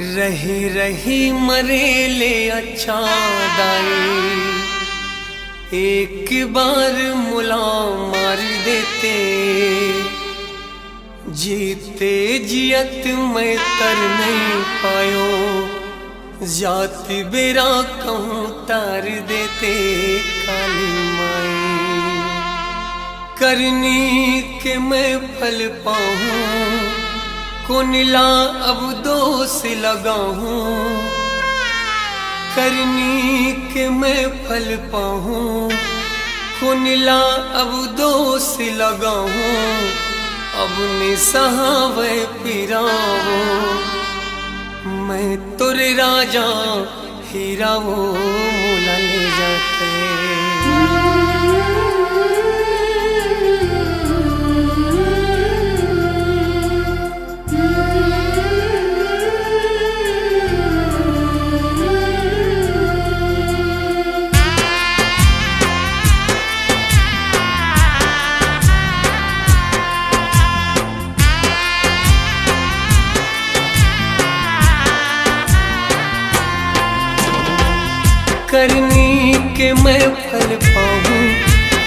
रही रही मरे ले अच्छा दाई, एक बार मुला मार देते, जीते जियत मैं कर नहीं पायो, जाति बेरा कहूँ तार देते काली माई। करनी के मैं फल पाऊँ, कुनिला अब दोष लगाऊं, करनी के मैं फल पाऊं, कुनिला अब दोष लगाऊं, अब निसहावे पिरावो, मैं तुरे राजा हीरावो मोला ले जाते। करनी के मैं फल पाऊँ,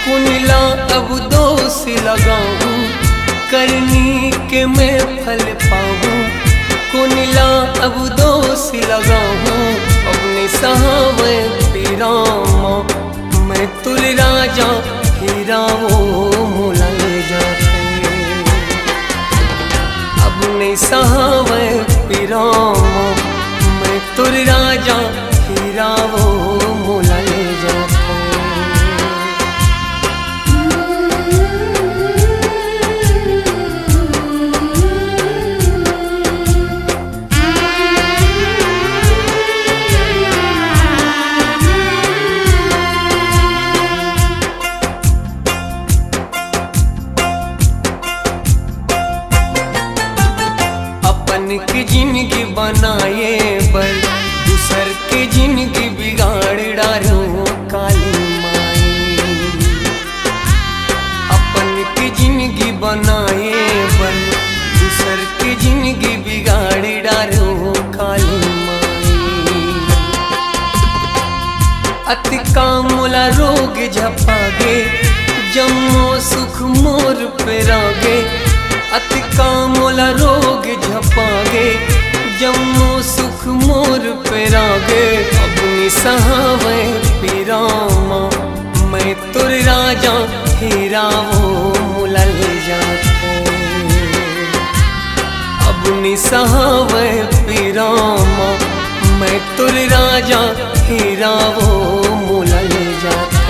कुनिला अब दोष लगाऊं, करनी के मैं फल पाऊँ, कुनिला अब दोष लगाऊं, अपने सहावे पीरामा, मैं तुर राजा हीरावो मोला ले जाते, अपने सहावे पीरामा, मैं तुर राजा हीरावो मोला ले जाते। अपन की जिंदगी बनाए पर दूसर की जिंदगी बिगाड़ डालो काली माई। अपन की जिंदगी बनाए पर दूसर की जिंदगी बिगाड़ डालो काली माई। अति कामुला रोग झपागे, जम्मो सुख मोर पे रागे, अति कामुला रोग झपागे, जम्मो सुख मोर पे रागे, अपनी सहावे पीरामा, मैं तुर राजा हीरावो मोला ले जाते, अपनी सहावे पीरामा, मैं तुर राजा हीरावो मोला ले जाते।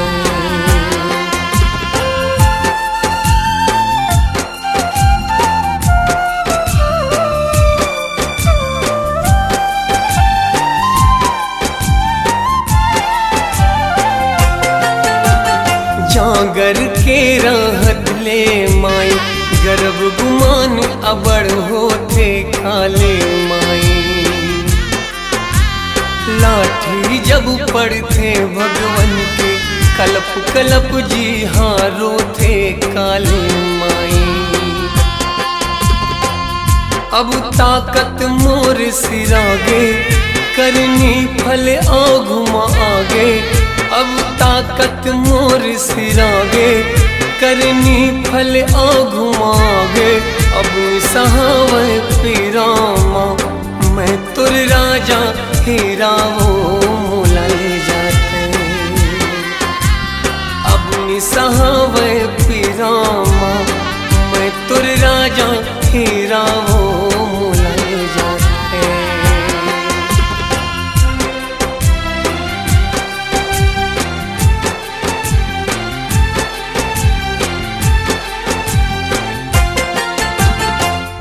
जागर के रहत ले माई, गर्भ गुमान अबड़ होते काले माई। लाठी जब पड़ते भगवन के, कलप कलप जी हारो थे काले माई। अब ताकत मोर सिरागे, करनी फल आगुमा आगे, अब ताकत मोर सिरागे, करनी फल आगुमागे, अब सहावे पीरामा, मैं तुर राजा हीरावो मोला ले जाते, अब सहावे पीरामा, मैं तुर राजा हीरावो मोला ले जाते।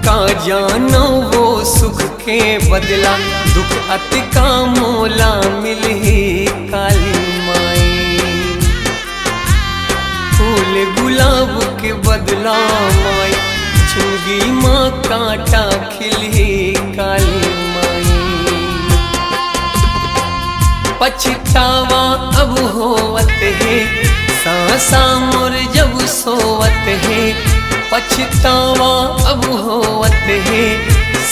का जानो वो सुख के बदला, दुख अति का मोला मिली काली माई। फूल गुलाब के बदला माई, जिंदगी माँ कांटा खिली काली माई। पछतावा अब होवत है, सांसा मोर जब सोवत है, पछतावा अब होवत है,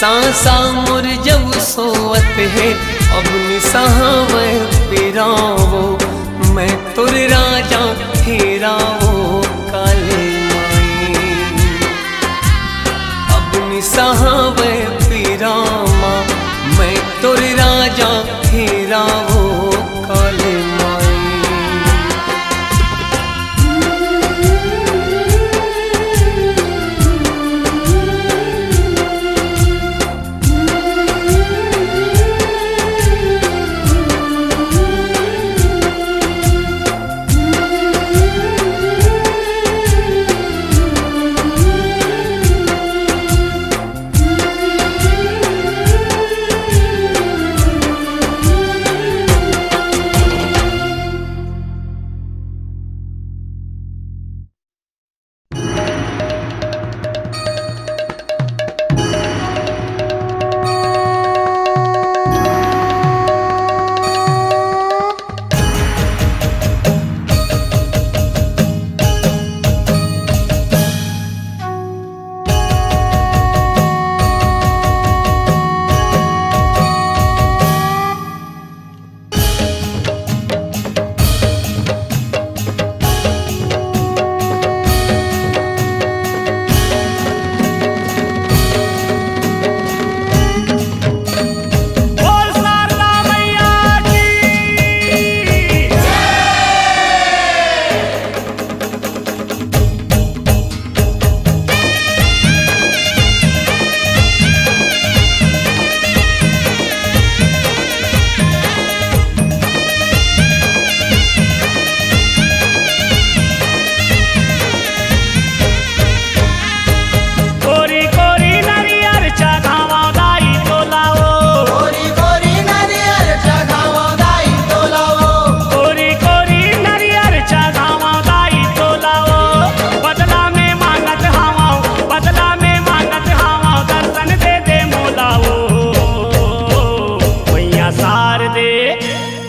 सांसा मोर जब सोवत है अब निसहाव पिरावो मैं तुर राजा हेरावो काली माई अब निसहाव पिरामा मैं तुर राजा हेरावो काली माई।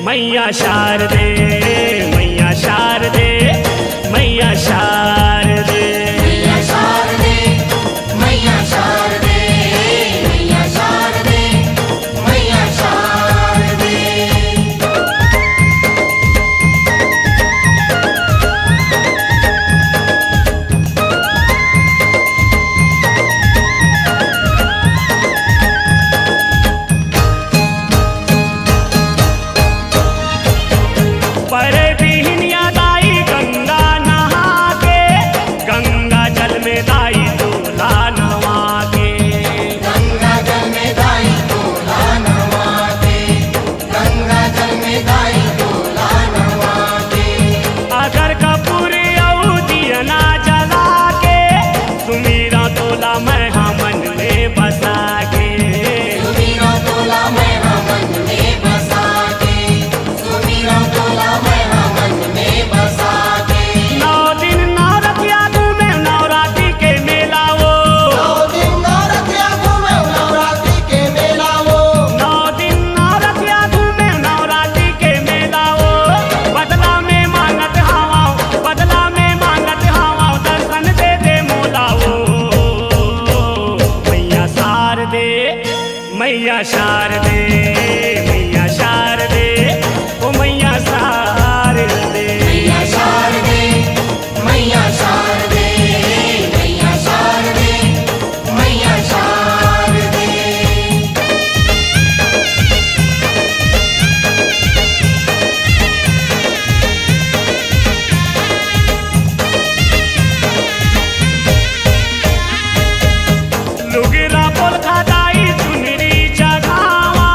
मैया शारदे मैया शारदे मैया शारदे मैया शारदे मैया शारदे मैया शारदे मैया शारदे। पर बिहनिया दाई गंगा नहा के, गंगा जल में दाई दूल्हा नवा के, गंगा जल में दाई दूल्हा नवा के, गंगा जल में दाई दूल्हा नवा के। अगर कपूर औ दियना जला के, सुमीरा तोला मैं मन में बसा के, सुमीरा तोला मैं मन में बसा के, सुमीरा तोला मैं मन में बसा के। 9 दिन नवरतिया घूमे नवरात्रि के मेला वो, 9 दिन नवरात्रिया घूमे नवरात्रि के मेला वो, 9 दिन नवरतिया घूमे नवरात्रि के मेला वो। बदला में मांगत हवा, बदला में मांगत हवा, दर्शन दे मोला वो। मैया शारदे मैया शारदे मैया शारदे ओ मैया शारदे। मैया शारदे मैया शारदे मैया शारदे मैया शारदे। लुगरा पोल खादाई चुनरी चढ़ावा,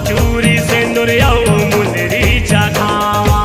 चूरी सिंदूर औ मुनरी चढ़ावा,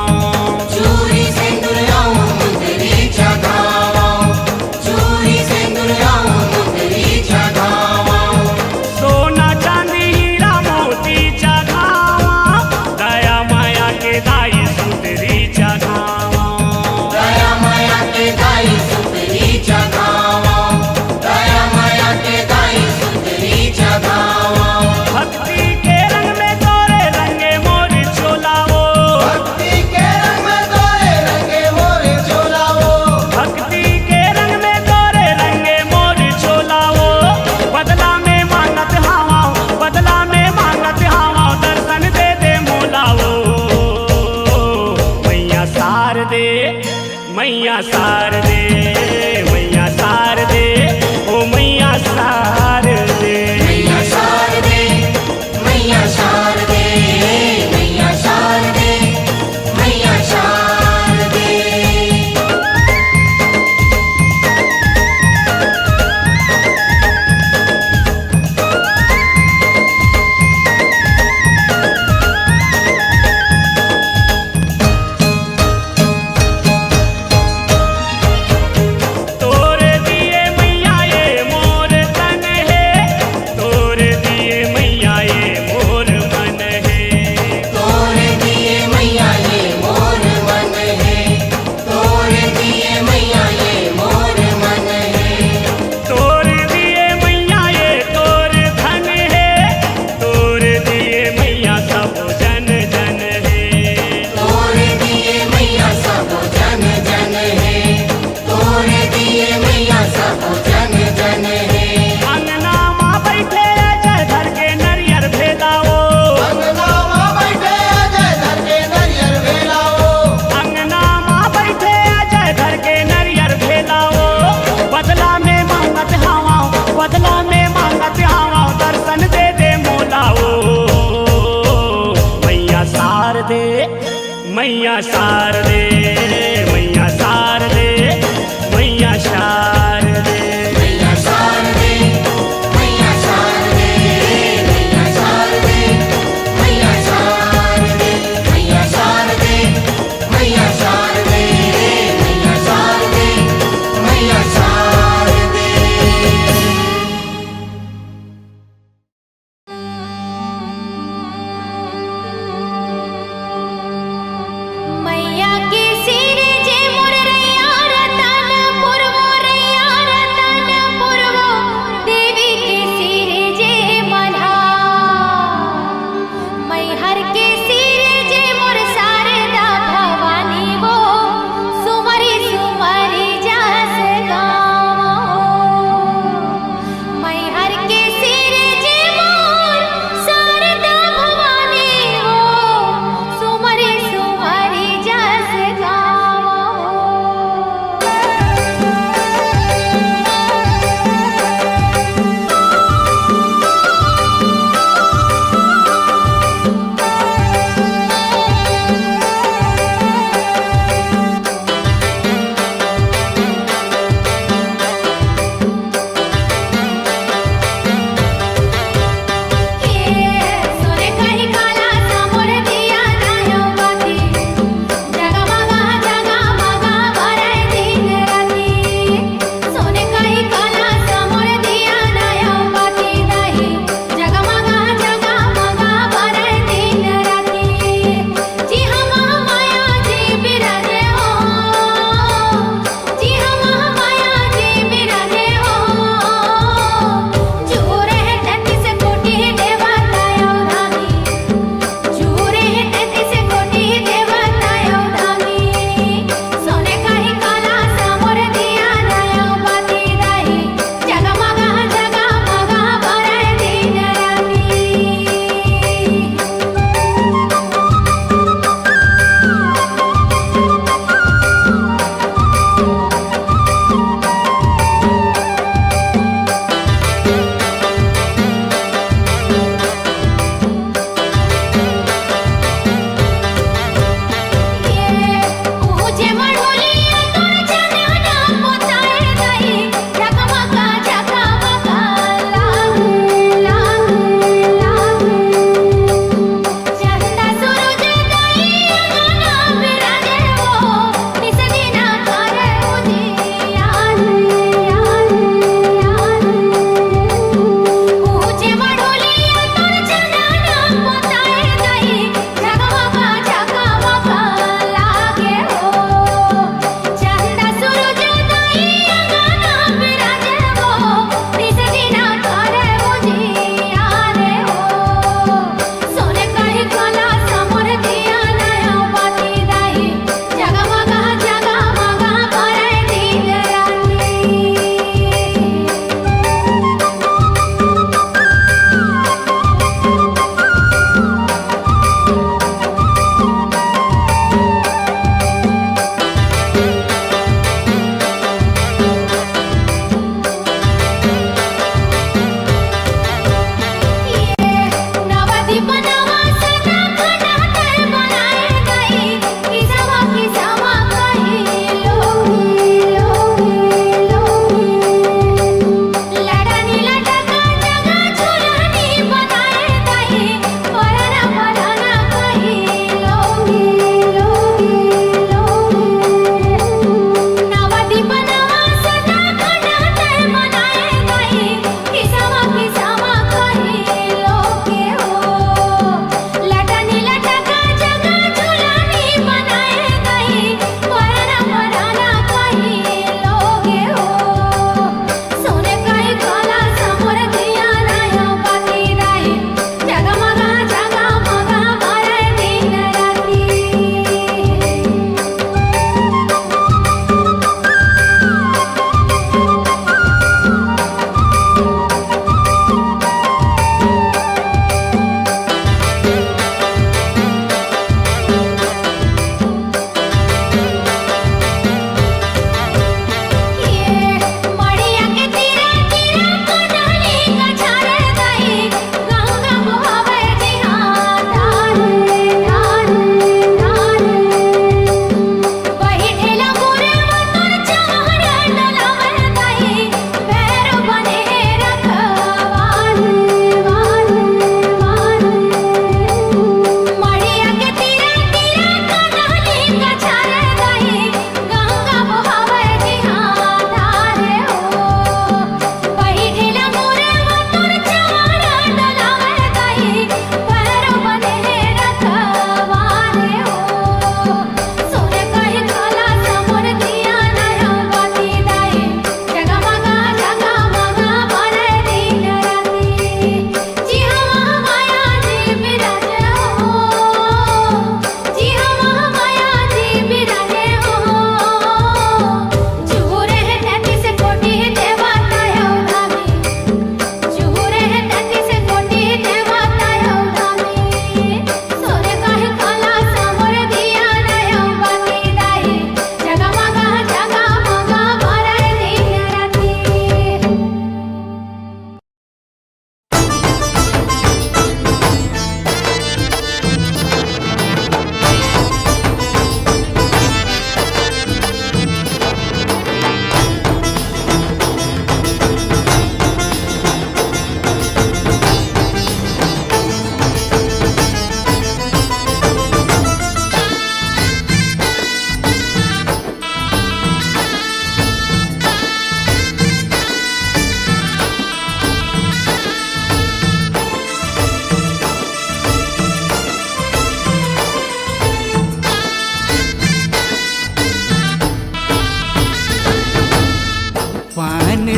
मैया शारदे मैया शारदे मैया शारदे मैया शारदे मैया शारदे मैया शारदे मैया शारदे मैया शारदे मैया शारदे मैया शारदे मैया शारदे। मैया की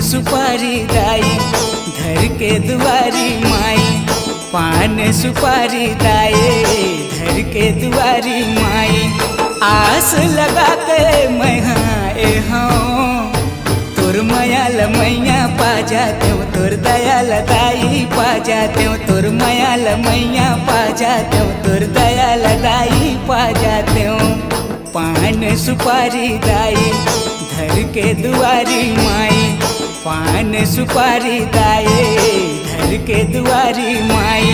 सुपारी दाई घर के दुआरी माई, पान सुपारी दाए घर के दुआरी माई। आस लगा के मैं हाँ तोर मयाल मैया पा जाते हो, तोर दयाल दाई पा जाते हो, तोर मयाल मैया पा जाते हो, तोर दयाल दाई पा जाते हो। पान सुपारी दाई घर के दुआरी माई, पान सुपारी दाए घर के दुआरी माई।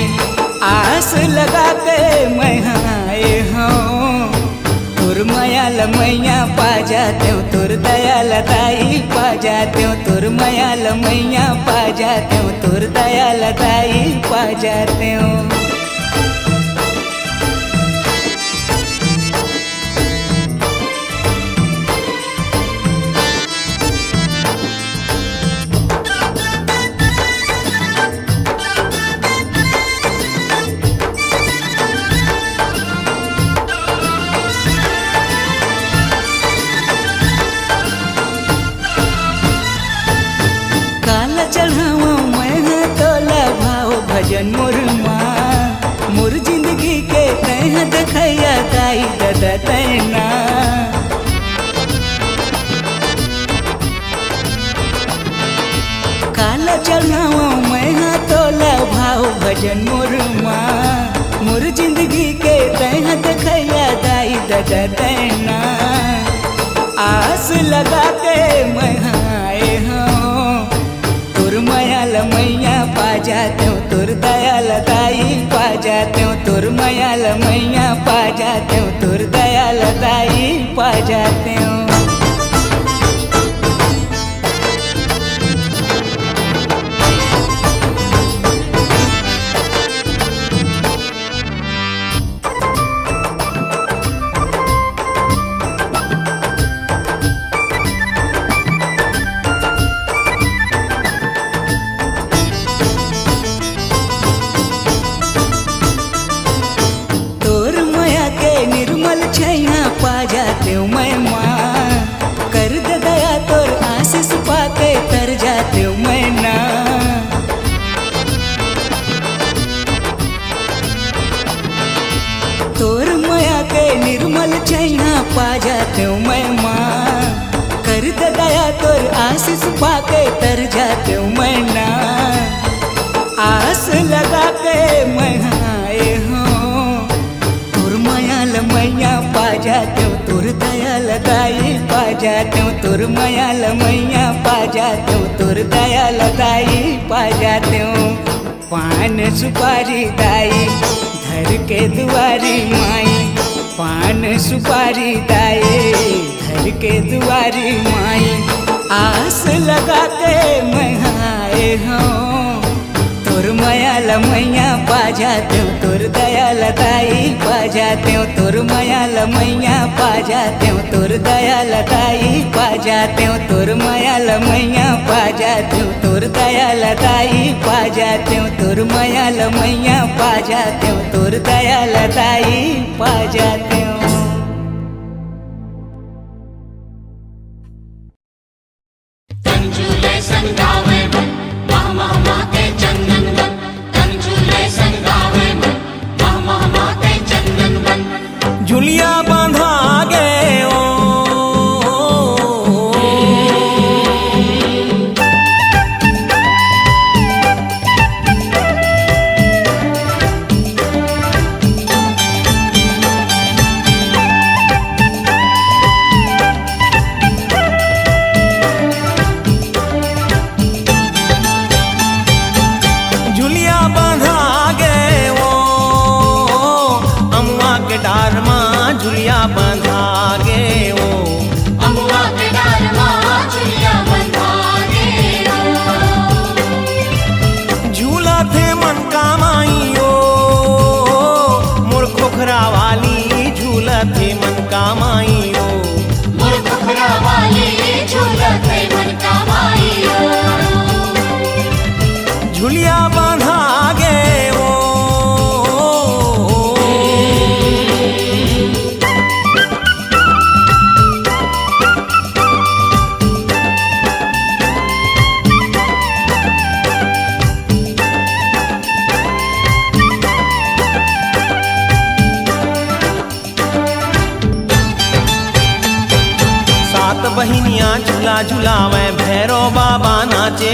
आस लगा के मैं हाँ तोर मयाल मैया पा जाते हो, तोर दयाल दाई पा जाते हो, तोर मयाल मैया पा जाते हो, तोर दयाल दाई पा जाते हो। चढ़ावा मैं तोला भाव भजन मोर माँ, मोर जिंदगी के तह देखैया दाई दादा तैना। काला चढ़ावा मैं तोला भाव भजन मोर माँ, मोर जिंदगी के तह देखैया दाई दादा तैना। आस लगा के मैं तोर मयाल मैया पा जाते हो, तोर दयाल दाई पा जाते हो, तोर मयाल मैया पा जाते हो, तोर दयाल दाई पा जाते हो। छैया पा जाते हो मैं माँ, कर दे दया तोर आशीष पाके तर जाते हो मैं ना। तोर माया के निर्मल छैया पा जाते हो मैं माँ, कर दे दया तोर आशीष पाके तर जाते हो मैं ना। आस लगा के मैं मैया पा जाते हो, तोर दयाल दाई पा जाते हो, तोर मयाल मैया पा जाते हो, तोर दयाल दाई पा जाते हो। पान सुपारी दाई घर के दुआरी माई, पान सुपारी दाई घर के दुआरी माई। आस लगा के मैं हाँ तोर मयाल मैया पा जाते हो, तोर दयाल दाई पा जाते हो, तोर मयाल मैया पा जाते हो, तोर दयाल दाई पा जाते हो, तोर मयाल मैया पा जाते हो, तोर दयाल दाई पा जाते हो, तोर मयाल मैया पा जाते हो, तोर दयाल दाई पा जाते हो। झुलिया बांधा गए ओ झूला झुलावे भैरव बाबा नाचे।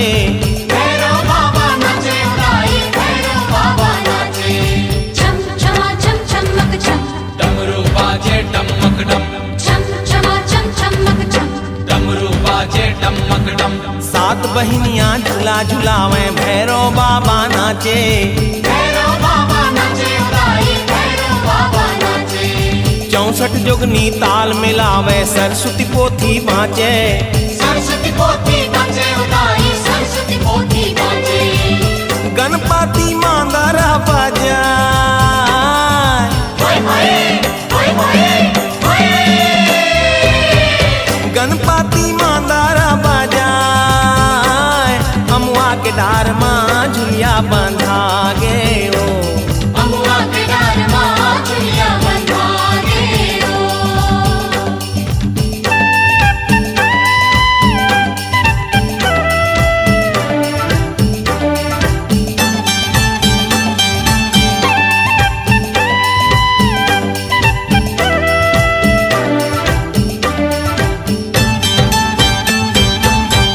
भैरव बाबा नाचे उड़ाई भैरव बाबा नाचे। छम छमा छम छमक छम डमरू बाजे डमक डम। छम छमा छम छमक छम डमरू बाजे डमक डम। 7 बहिनियां झूला झुलावे भैरव बाबा नाचे। भैरव बाबा नाचे उड़ाई भैरव बाबा नाचे। 64 जोगनी ताल मिलावे सरस्वती पोथी बाँचे। सरस्वती पोथी बाँचे उड़ाई सरस्वती पोथी बाँचे। गणपति मांदारा बजाए। होय होय होय होय होय। गणपति मांदारा बजाए अमुआ के डार माँ झुलिया बंधा गे ओ। अमुआ के डार माँ झुलिया बंधा गे ओ।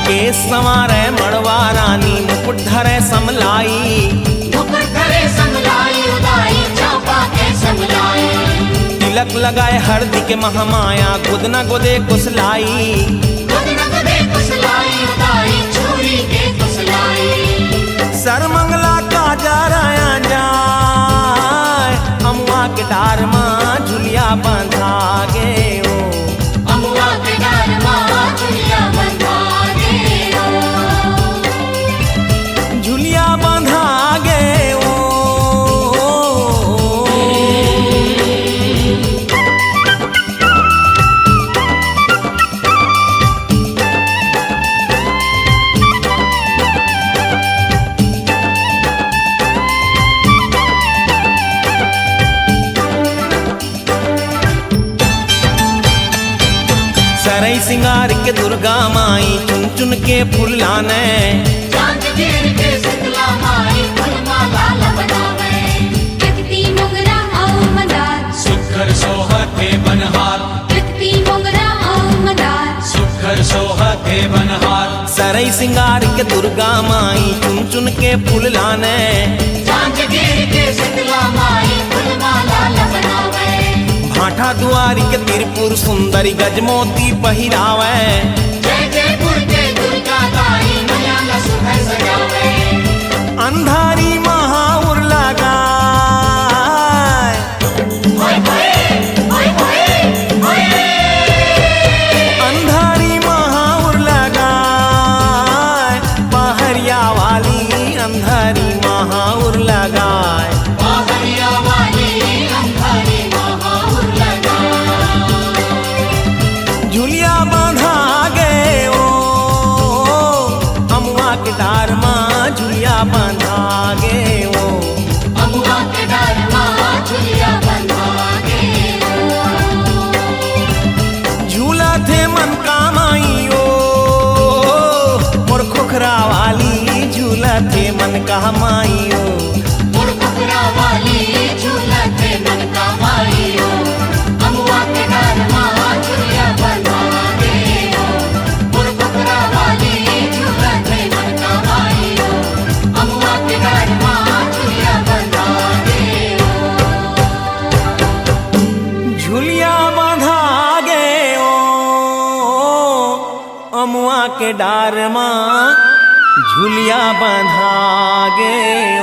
केस संवारे मड़वा रानी मुकुट धरे समलाई। मुकुट धरे समलाई उदाई चापा के समलाई। तिलक लगाए हरदी के महामाया गुदना गोदे कुसलाई। गुदन गुदे कुसलाई उदाई छुरी के कुसलाई। सरमंगला का जराया जाए अमुआ के डार माँ झुलिया बंधा गे ओ। अमुआ के डार माँ झुलिया बंधा गे ओ। झुलिया बंधा गे ओ। सरई सिंगार के दुर्गा माई चुन चुन के फूल लाने। जांजगीर के शीतला माई फूलमाला बनावे। कितती मोगरा औ मदार सुखर सोहते बनहार। कितती मोगरा औ मदार सुखर सोहते बनहार। सरई सिंगार के दुर्गा माई चुन चुन के फूल लाने। जांजगीर के शीतला माई फूलमाला बनावे। भाठा दुआरी के तिरपुर सुंदरी गजमोती पहिरावे। जय जयपुर के दुर्गा दाई नया सुबह सजावे। अंधारी महाउर लगाए। होय होय होय होय होय। अंधारी महाउर लगाए पहरिया वाली अंधारी महाउर लगाए। बाहरिया वाली अंधारी महाउर लगा। झुलिया बांधा गे ओ अमुआ के डार माँ झुलिया बांधा गे ओ। अमुआ के डार माँ झुलिया बंधा गे ओ। झूला थे मन कामाई ओ मोर खोखरा वाली झूला थे मन कामाई ओ। मोर कुकरा वाली झूला थे मन का माई ओ। अमुआ के डार माँ झुलिया बंधा गे ओ। मोर कुकरा वाली झूला थे मन का माई ओ। अमुआ के डार माँ झुलिया बंधा गे ओ। झुलिया बांधा गे ओ अमुआ के डार माँ झुलिया बांधा गे ओ।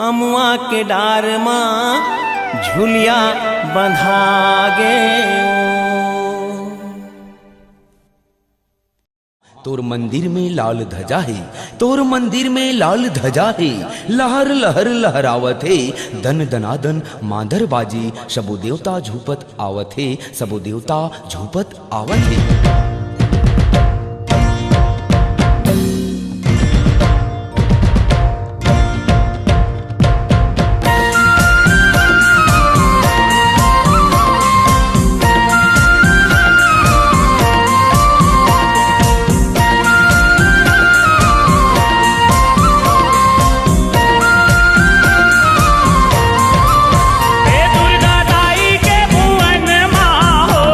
अमुआ के डार माँ झुलिया बांधा गे ओ। तोर मंदिर में लाल ध्वजा है, तोर मंदिर में लाल ध्वजा है। लहर लहर लहरावत है, दन दनादन मांदर बाजी। सबो देवता झूपत आवत है, सबो देवता झूपत आवत है। हे दुर्गा दाई के भुवन माँ हो।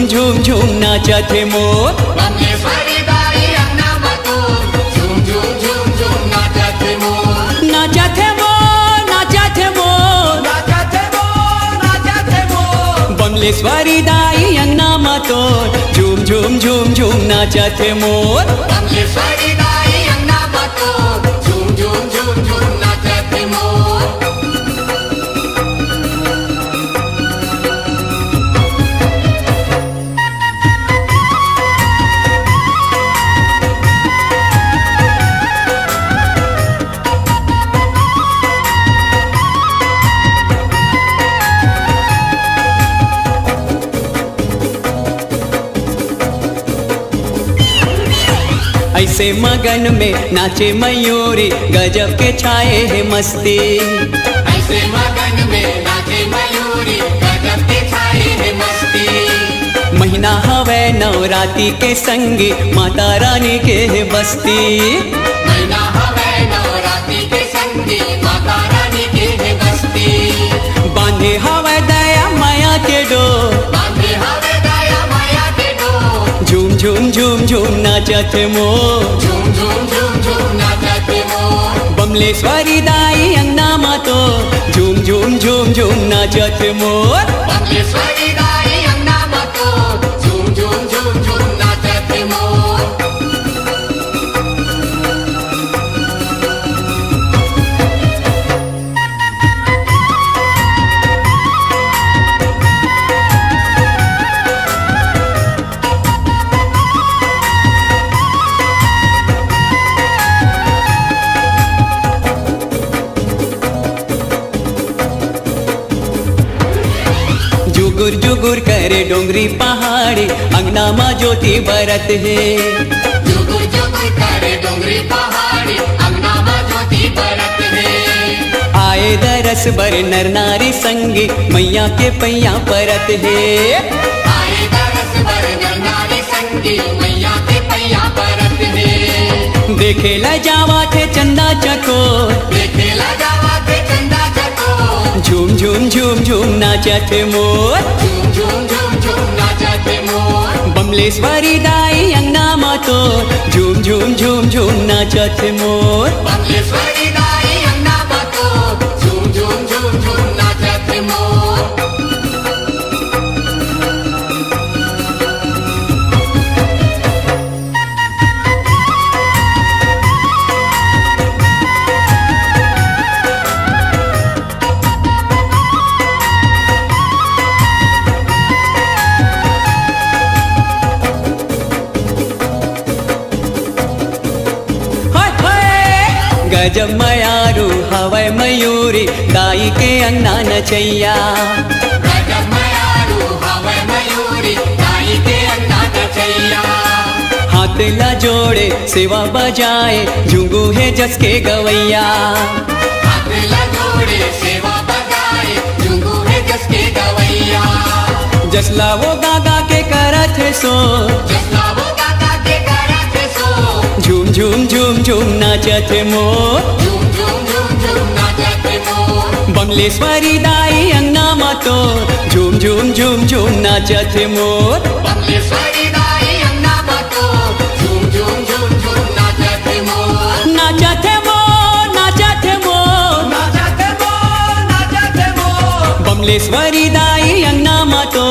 झूम झूम नाचत है मोर। बमलेश्वरी दाई अन्ना मतू झूम झूम झूम झूम नाचत मोर। नाचत है मोर, नाचत है मोर, नाचत है मोर, नाचत है मोर। बमलेश्वरी दाई अंगना मतोर झूम झूम झूम झूम नाचत है मोर। बमलेश्वरी दाई अन्ना मतू झूम झूम झूम झूम नाचत मोर। ऐसे मगन में नाचे मयूरी गजब के छाए है मस्ती। ऐसे मगन में नाचे मयूरी गजब के छाए है मस्ती। महीना हवे नवरात्रि के संगी माता रानी के है बस्ती। महीना हवे नवरात्रि के संगी माता रानी के है बस्ती। बांधे हवे दया माया के डोर बांधे हवे दया माया के डोर। झूम झूम झूम झूम नाचत है मोर। झूम झूम झूम झूम नाचत मोर। बमलेश्वरी दाई अंगना मातो झूम झूम झूम झूम नाचत है मोर। बमलेश्वरी दाई अन्ना मतू झूम झूम झूम झूम नाचत मोर। जुगुर जुगुर करे डोंगरी पहाड़ी अंगना मा ज्योति बरत है। जुगुर जुगुर करे डोंगरी पहाड़ी अंगना में ज्योति बरत है। आए दरस बर नर नारी संगी मैया के पैया परत है। आए दरस बर नर नारी संगी मैया के पैया परत है। देखे ला जावा थे चंदा चकोर देखे लगावा थे चंदा चको। झूम झूम झूम झूम नाचत है मोर। झूम झूम झूम झूम नाचत मोर। बमलेश्वरी दाई अंगना मातो झूम झूम झूम झूम नाचत है मोर। बमलेश्वरी दाई अन्ना मतू झूम झूम झूम झूम नाचत मोर। हाय हाय गजब मयारू हवै मयूरी दाई के अंगना नचैया। गजब मयारू हवे मयूरी दाई के अन्ना नचैया। हाथ ला जोड़े सेवा बजाए झुंगू है जस के गवैया। हाथ लगोड़े सेवा बजाए झुंगू है जसके गवैया। जसला वो गागा के करत है सो जसला वो गाता के करत सो। झूम झूम झूम झूम नाचत है मोर। झूम झूम झूम झूम नाचत मोर। बमलेश्वरी दाई अंगना मातो झूम झूम झूम झूम नाचत है मोर। बमलेश्वरी दाई अन्ना मतू झूम झूम झूम झूम नाचत मोर। नाचत है मोर, नाचत है मोर, नाचत है मोर, नाचत है मोर। बमलेश्वरी दाई अंगना मातो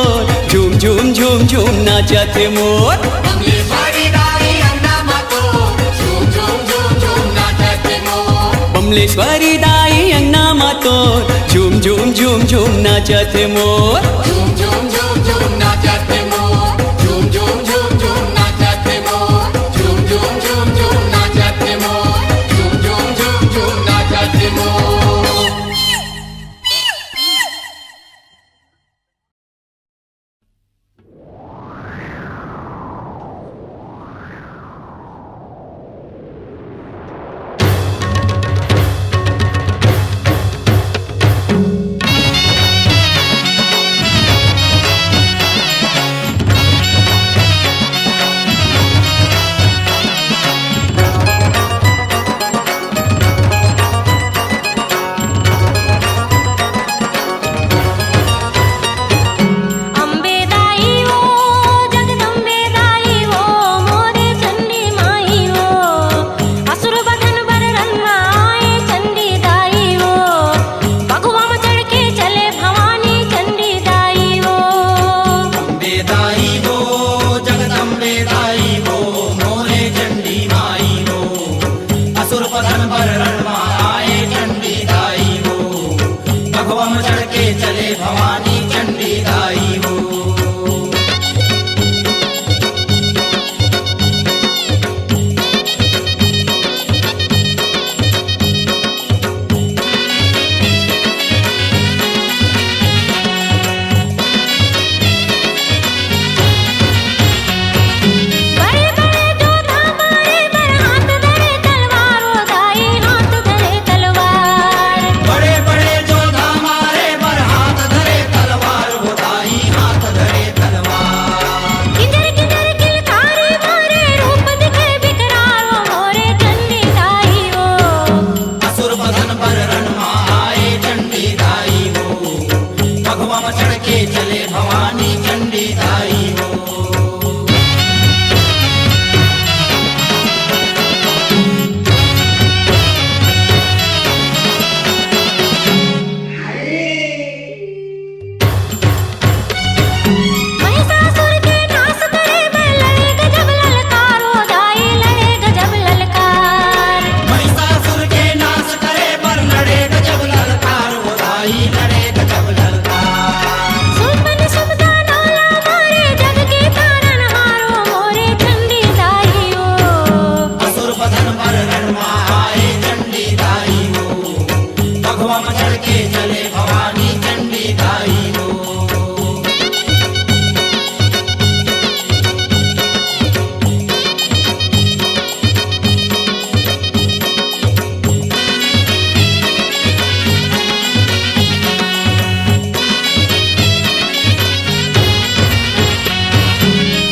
झूम झूम झूम झूम नाचत है मोर। बमलेश्वरी दाई अन्ना मतू झूम झूम झूम झूम नाचत मोर। बमलेश्वरी दाई अंगना मातो झूम झूम झूम झूम नाचत है मोर। झूम झूम झूम झूम नाचत मोर। झूम झूम झूम झूम नाचत मोर। झूम झूम झूम झूम नाचत मोर। झूम झूम झूम झूम नाचत मोर। चढ़ के चले भवानी चंडी दाई हो। महिषासुर के नाश करे में लड़े गजब ललकारो दाई लड़े गजब ललकार। महिषासुर के नाश करे पर लड़े गजब ललकार वो दाई लड़े गजब ललकार। सुमन सुमदा नौला मारे जग के तारन हारो मोरे चंडी दाई हो। असुर बदन पर रणमा आए चंडी दाई हो। भगवा में चढ़ के चले भवानी चंडी दाई हो।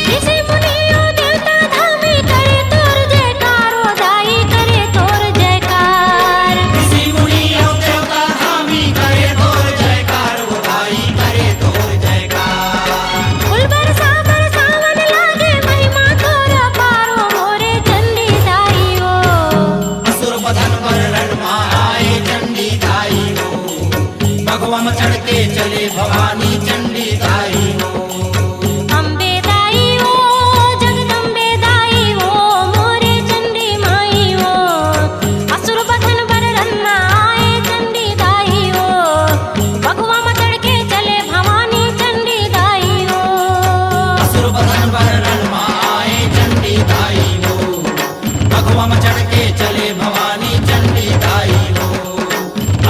ऋषि मुनियों देवता धामी करे तोर जयकारो दाई करे तोर जयकार। ऋषि मुनि और देवता धामी करे तोर जयकार वो दाई करे तोर जयकार। फूल बरसावन लागे महिमा तोरा पारो मोरे चंडी दाई हो। असुर बदन पर रणमा आए चंडी दाई हो। भगवा में चढ़ के चले भवानी चंडी दाई हो। अम्बे दाई हो जगदम्बे दाई हो मोरे चंडी माई हो। असुर बदन बर रन्ना आए चंडी दाई हो। भगवा में चढ़ के चले भवानी चंडी दाई हो। असुर बदन पर रणमा आए चंडी दाई हो। भगवा में चढ़ के चले भवानी चंडी दाई हो।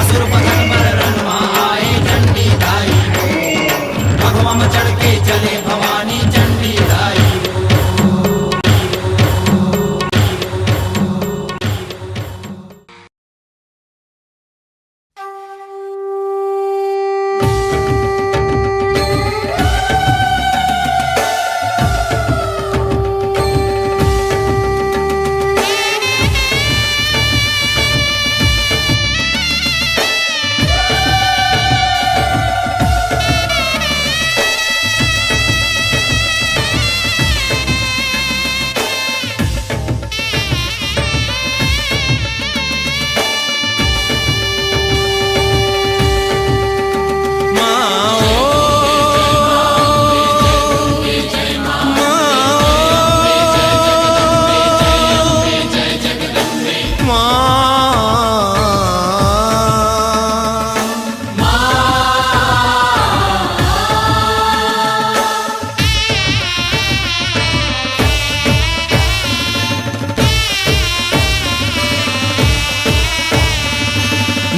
असुर बदन पर रणमा आए चंडी दाई हो। भगवा में चढ़ के चले भवानी चंडी दाई हो।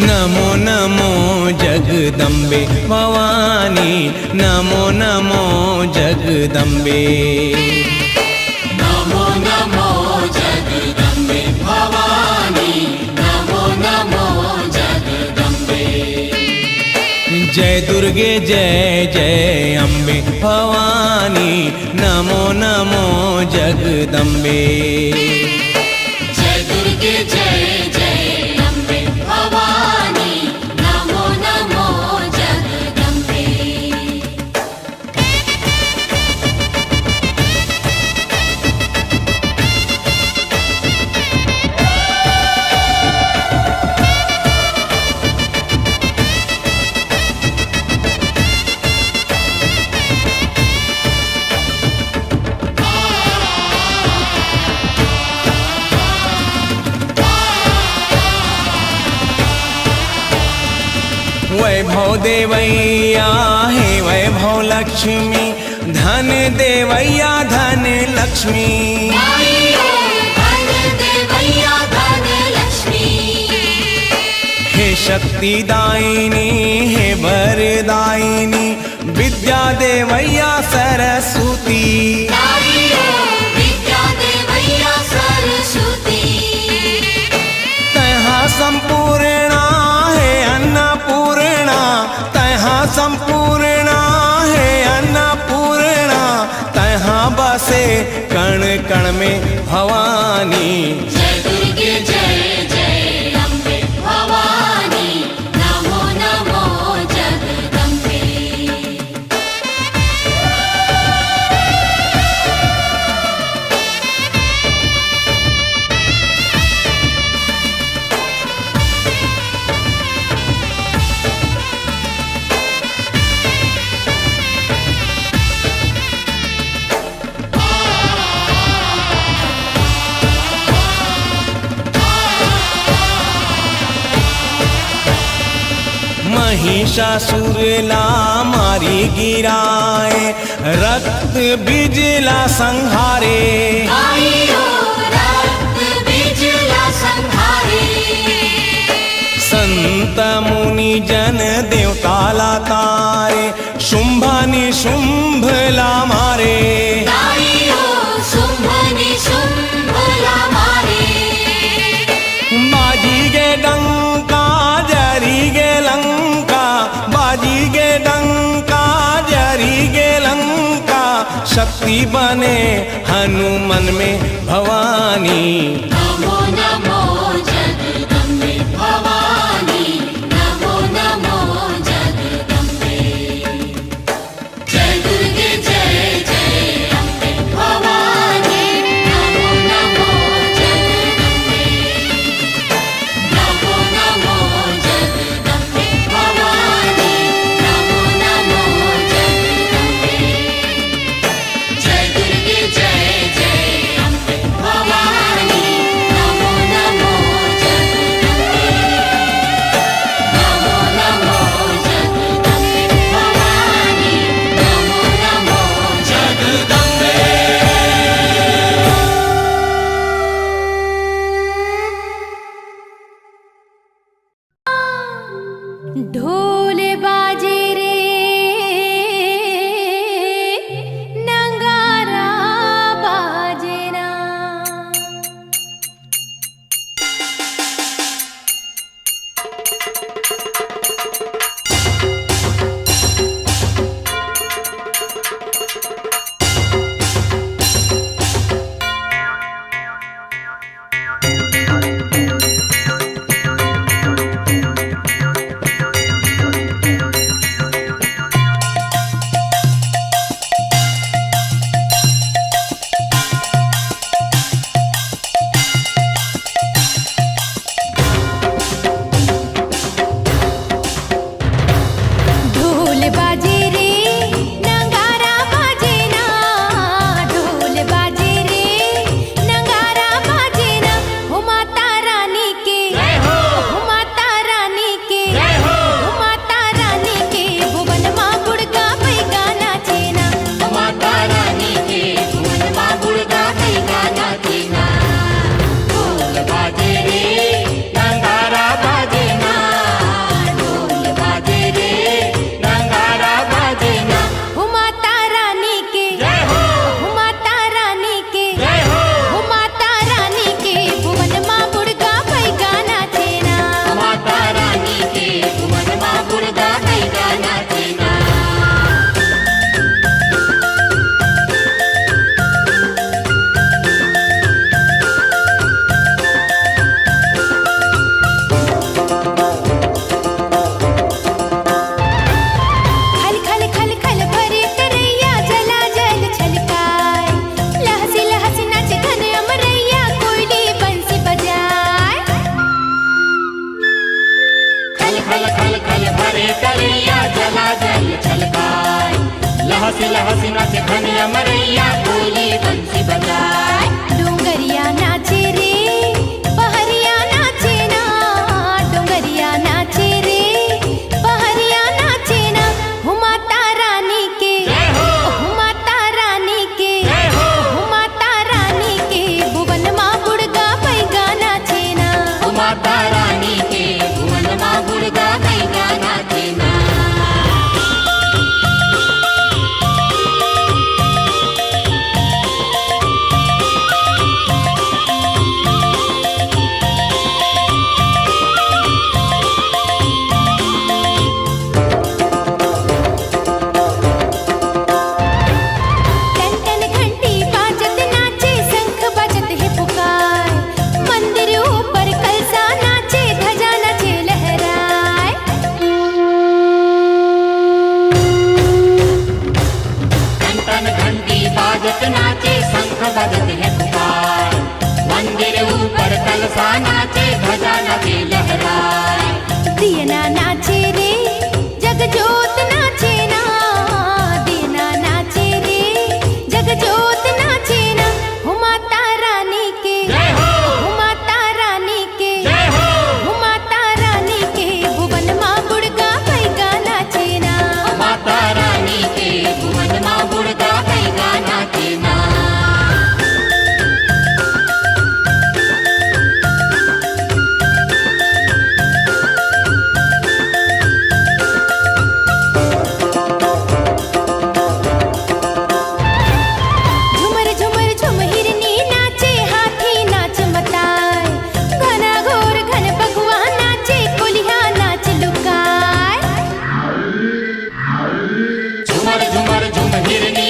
नमो नमो जगदम्बे भवानी नमो नमो जगदम्बे। नमो नमो जगदम्बे भवानी नमो नमो जगदम्बे। जय दुर्गे जय जय अम्बे भवानी नमो नमो जगदम्बे। जय दुर्गे जय जय अम्बे भवानी नमो नमो जगदम्बे। वैभव देवैया हे वैभव लक्ष्मी धन देवैया धन लक्ष्मी। धन देवैया धन लक्ष्मी। हे शक्ति दायिनी हे वरदायिनी विद्या देवैया सरस्वती। विद्या देवैया सरस्वती। तैहा संपूर्णा हे अन्नपूर्णा तैहा संपूर्णा हे अन्नपूर्णा तैहा बसे कण कण में भवानी। जय दुर्गे जय जय अम्बे भवानी नमो नमो जगदम्बे। महिषासुर ला मारी गिराए, रक्त बिजला संहारे। आइयो रक्त बिजला संहारे। संत मुनि जन देवताला तारे, शुंभ निशुंभ ला मारे। आइयो शुंभ निशुंभ ला मारे। बाजी गे डंका जरी गे लंका, बाजी गे डंका जरी गे लंका, शक्ति बने हनुमान में भवानी। नमो नमो जगदम्बे भवानी, नमो नमो जगदम्बे। जय दुर्गे जय जय अम्बे भवानी, नमो नमो जगदम्बे। नमो नमो जगदम्बे भवानी, नमो नमो जगदम्बे। जय दुर्गे जय जय अम्बे भवानी, नमो नमो जगदम्बे। नमो नमो जगदम्बे भवानी, नमो नमो जगदम्बे। ढोल बाजे रे नगारा बाजे ना। ढोल बाजे रे नगारा बाजे ना, ढोल बाजे रे नगारा बाजे ना। हो माता रानी के, हो माता रानी के, हो माता रानी के भुवन माँ गुड़गा पैगा नाचे ना। माता रानी के भुवन माँ गुड़गा पैगा नाचे ना। ढोल बाजे रे नगारा बाजे ना, ढोल बाजे रे नगारा बाजे ना। हो माता रानी के, हो माता रानी के, हो माता रानी के भुवन माँ गुड़गा पैगा नाचे ना। माता रानी के भुवन माँ गुड़गा पैगा नाचे ना। खल खल खल खल भरे करैया जला जल छलकाय, लहसी लहसी नाचे घन अमरैया कोयली बंसी बजाय। खल खल खल खल भरे करैया जला जल छलकाय, लहसी लहसी नाचे घन अमरैया कोयली बंसी बजाय। डोंगरिया नाचे रे पहरिया नाचे ना, डोंगरिया नाचे रे पहरिया नाचे ना। हो माता रानी के, हो माता रानी के, हो माता रानी के भुवन माँ गुड़गा पैगा नाचे ना। माता रानी के भुवन माँ गुड़गा पैगा नाचे ना। टन टन घंटी बाजत नाचे, शंख बजत है पुकार, मंदिर ऊपर कलसा नाचे, ध्वजा नाचे लहराए। टन टन घंटी बाजत नाचे, शंख बजत है पुकार, मंदिर ऊपर कलसा नाचे, ध्वजा नाचे लहराए। दियना नाचे रे जग जोत नाचे ना, दियना नाचे रे जग जोत नाचे ना। हो माता रानी के, हो माता रानी के, हो माता रानी के भुवन माँ गुड़गा पैगा झुमर झुमर झुम हिरनी